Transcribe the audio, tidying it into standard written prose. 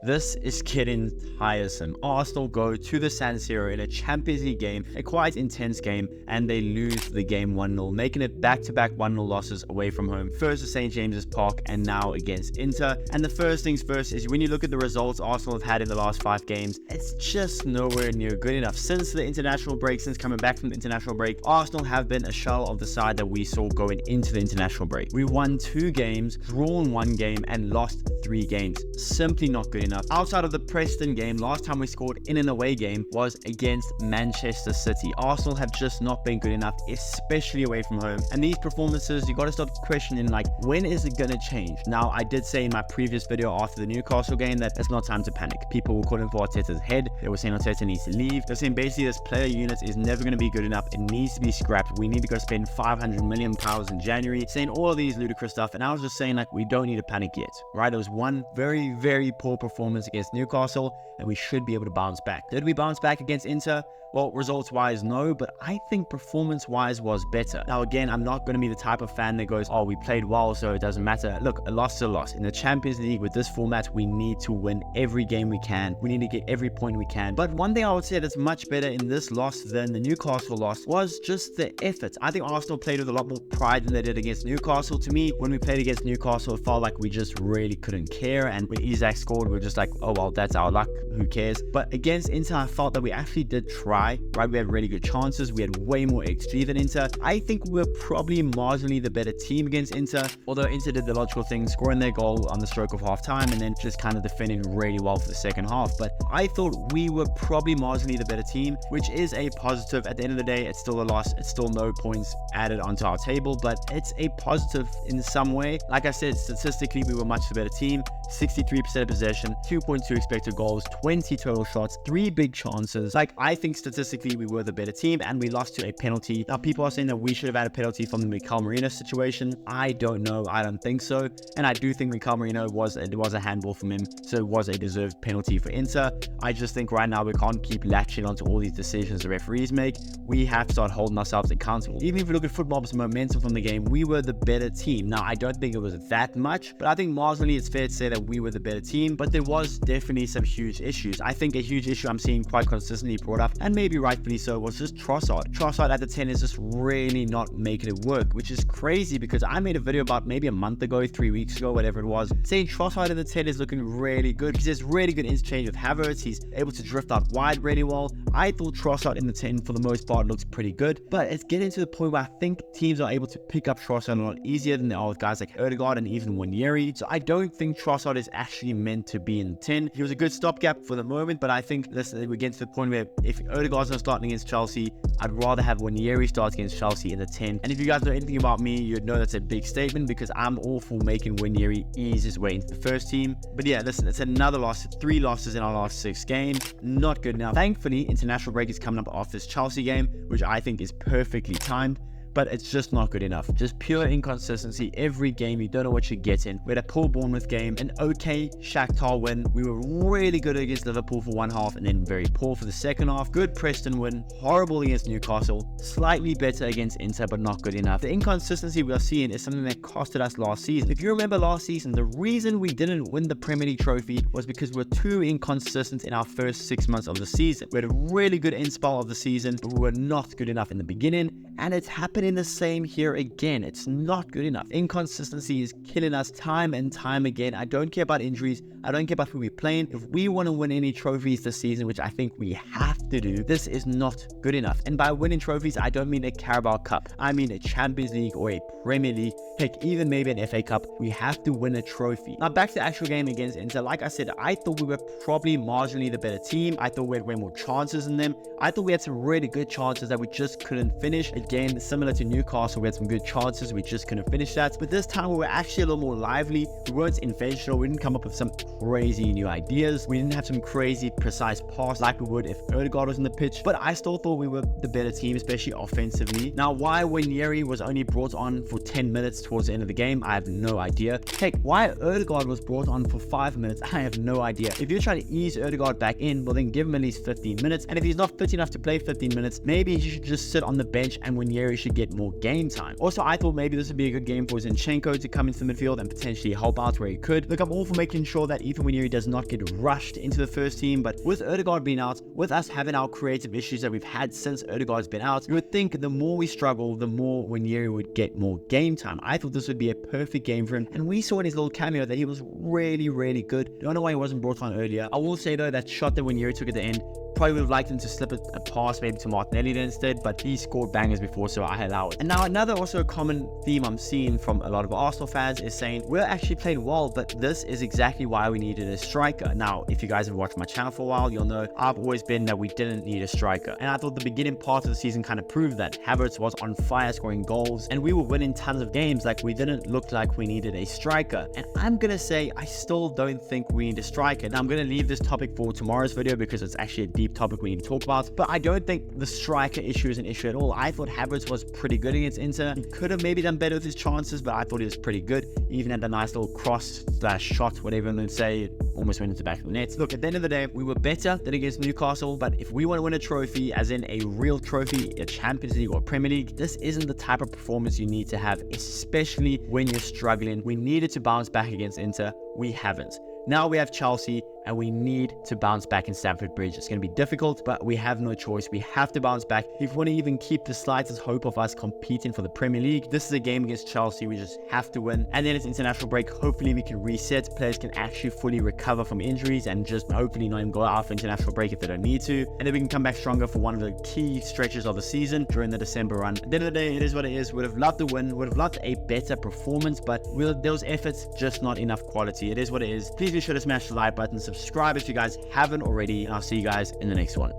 This is getting tiresome. Arsenal go to the San Siro in a Champions League game, a quite intense game, and they lose the game 1-0, making it back-to-back 1-0 losses away from home. First at St. James's Park and now against Inter. And the first things first is when you look at the results Arsenal have had in the last 5 games, it's just nowhere near good enough. Since the international break, since coming back from the international break, Arsenal have been a shell of the side that we saw going into the international break. We won 2 games, drawn 1 game, and lost 3 games. Simply not good enough. Outside of the Preston game, last time we scored in an away game was against Manchester City. Arsenal have just not been good enough, especially away from home. And these performances, you got to start questioning, like, when is it going to change? Now, I did say in my previous video after the Newcastle game that it's not time to panic. People were calling for Arteta's head. They were saying Arteta needs to leave. They're saying basically this player unit is never going to be good enough. It needs to be scrapped. We need to go spend £500 million in January, saying all of these ludicrous stuff. And I was just saying, like, we don't need to panic yet, right? It was one very, very poor performance against Newcastle, and we should be able to bounce back. Did we bounce back against Inter? Well, results-wise, no, but I think performance-wise was better. Now, again, I'm not going to be the type of fan that goes, oh, we played well, so it doesn't matter. Look, a loss is a loss. In the Champions League, with this format, we need to win every game we can. We need to get every point we can. But one thing I would say that's much better in this loss than the Newcastle loss was just the effort. I think Arsenal played with a lot more pride than they did against Newcastle. To me, when we played against Newcastle, it felt like we just really couldn't care. And when Isak scored, we were just like, oh, well, that's our luck. Who cares? But against Inter, I felt that we actually did try. Right, we had really good chances. We had way more XG than Inter. I think we were probably marginally the better team against Inter, although Inter did the logical thing, scoring their goal on the stroke of half time and then just kind of defending really well for the second half. But I thought we were probably marginally the better team, which is a positive. At the end of the day, it's still a loss. It's still no points added onto our table, but it's a positive in some way. Like I said, statistically, we were much the better team. 63% of possession, 2.2 expected goals, 20 total shots, 3 big chances. Like, I think statistically we were the better team, and we lost to a penalty. Now, people are saying that we should have had a penalty from the Mikel Arteta situation. I don't know. I don't think so. And I do think Mikel Arteta was a handball from him, so it was a deserved penalty for Inter. I just think right now we can't keep latching onto all these decisions the referees make. We have to start holding ourselves accountable. Even if you look at football's momentum from the game, we were the better team. Now, I don't think it was that much, but I think marginally it's fair to say that we were the better team, but there was definitely some huge issues. I think a huge issue I'm seeing quite consistently brought up, and maybe rightfully so, was just Trossard. Trossard at the 10 is just really not making it work, which is crazy because I made a video about maybe a month ago, 3 weeks ago, whatever it was, saying Trossard at the 10 is looking really good because there's really good interchange with Havertz. He's able to drift out wide really well. I thought Trossard in the 10 for the most part looks pretty good, but it's getting to the point where I think teams are able to pick up Trossard a lot easier than they are with guys like Odegaard and even Wanyeri. So I don't think Trossard is actually meant to be in the 10. He was a good stopgap for the moment, but I think we're getting to the point where if Odegaard's not starting against Chelsea, I'd rather have Wanyeri start against Chelsea in the 10. And if you guys know anything about me, you'd know that's a big statement because I'm all for making Wanyeri ease his way into the first team. But yeah, listen, it's another loss. 3 losses in our last 6 games. Not good enough. Thankfully, international break is coming up after this Chelsea game, which I think is perfectly timed. But it's just not good enough. Just pure inconsistency. Every game, you don't know what you're getting. We had a poor Bournemouth game, an okay Shakhtar win. We were really good against Liverpool for one half and then very poor for the second half. Good Preston win, horrible against Newcastle, slightly better against Inter, but not good enough. The inconsistency we are seeing is something that costed us last season. If you remember last season, the reason we didn't win the Premier League trophy was because we were too inconsistent in our first 6 months of the season. We had a really good end spell of the season, but we were not good enough in the beginning, and it's happening the same here again. It's not good enough. Inconsistency is killing us time and time again. I don't care about injuries. I don't care about who we're playing. If we want to win any trophies this season, which I think we have to do, this is not good enough. And by winning trophies, I don't mean a Carabao Cup. I mean a Champions League or a Premier League. Heck, even maybe an FA Cup. We have to win a trophy. Now, back to the actual game against Inter. Like I said, I thought we were probably marginally the better team. I thought we had way more chances than them. I thought we had some really good chances that we just couldn't finish. Again, similar to Newcastle, we had some good chances. We just couldn't finish that. But this time, we were actually a little more lively. We weren't inventional. We didn't come up with some crazy new ideas. We didn't have some crazy precise pass like we would if Odegaard was in the pitch. But I still thought we were the better team, especially offensively. Now, why Wanyeri was only brought on for 10 minutes towards the end of the game, I have no idea. Heck, why Odegaard was brought on for 5 minutes, I have no idea. If you're trying to ease Odegaard back in, well then give him at least 15 minutes. And if he's not fit enough to play 15 minutes, maybe he should just sit on the bench and Wanyeri should get more game time. Also, I thought maybe this would be a good game for Zinchenko to come into the midfield and potentially help out where he could. Look, I'm all for making sure that even when he does not get rushed into the first team, but with Odegaard being out, with us having our creative issues that we've had since Odegaard's been out, you would think the more we struggle, the more Winieri would get more game time. I thought this would be a perfect game for him, and we saw in his little cameo that he was really, really good. Don't know why he wasn't brought on earlier. I will say though, that shot that Winieri took at the end, probably would have liked him to slip a pass maybe to Martinelli instead, but he scored bangers before, so I allow it. And now another also common theme I'm seeing from a lot of Arsenal fans is saying, we're actually playing well, but this is exactly why we needed a striker. Now, if you guys have watched my channel for a while, you'll know I've always been that we didn't need a striker. And I thought the beginning part of the season kind of proved that. Havertz was on fire scoring goals, and we were winning tons of games. Like, we didn't look like we needed a striker. And I'm going to say, I still don't think we need a striker. Now, I'm going to leave this topic for tomorrow's video because it's actually a deep topic we need to talk about, but I don't think the striker issue is an issue at all. I thought Havertz was pretty good against Inter. He could have maybe done better with his chances, but I thought he was pretty good. He even had a nice little cross / shot, whatever you want to say. It almost went into the back of the net. Look, at the end of the day, we were better than against Newcastle, but if we want to win a trophy, as in a real trophy, a Champions League or Premier League, this isn't the type of performance you need to have, especially when you're struggling. We needed to bounce back against Inter. We haven't. Now we have Chelsea, and we need to bounce back in Stamford Bridge. It's going to be difficult, but we have no choice. We have to bounce back. If we want to even keep the slightest hope of us competing for the Premier League, this is a game against Chelsea we just have to win. And then it's international break. Hopefully we can reset. Players can actually fully recover from injuries and just hopefully not even go out for international break if they don't need to. And then we can come back stronger for one of the key stretches of the season during the December run. At the end of the day, it is what it is. Would have loved to win. Would have loved a better performance, but those efforts, just not enough quality. It is what it is. Please be sure to smash the like button, subscribe if you guys haven't already, and I'll see you guys in the next one.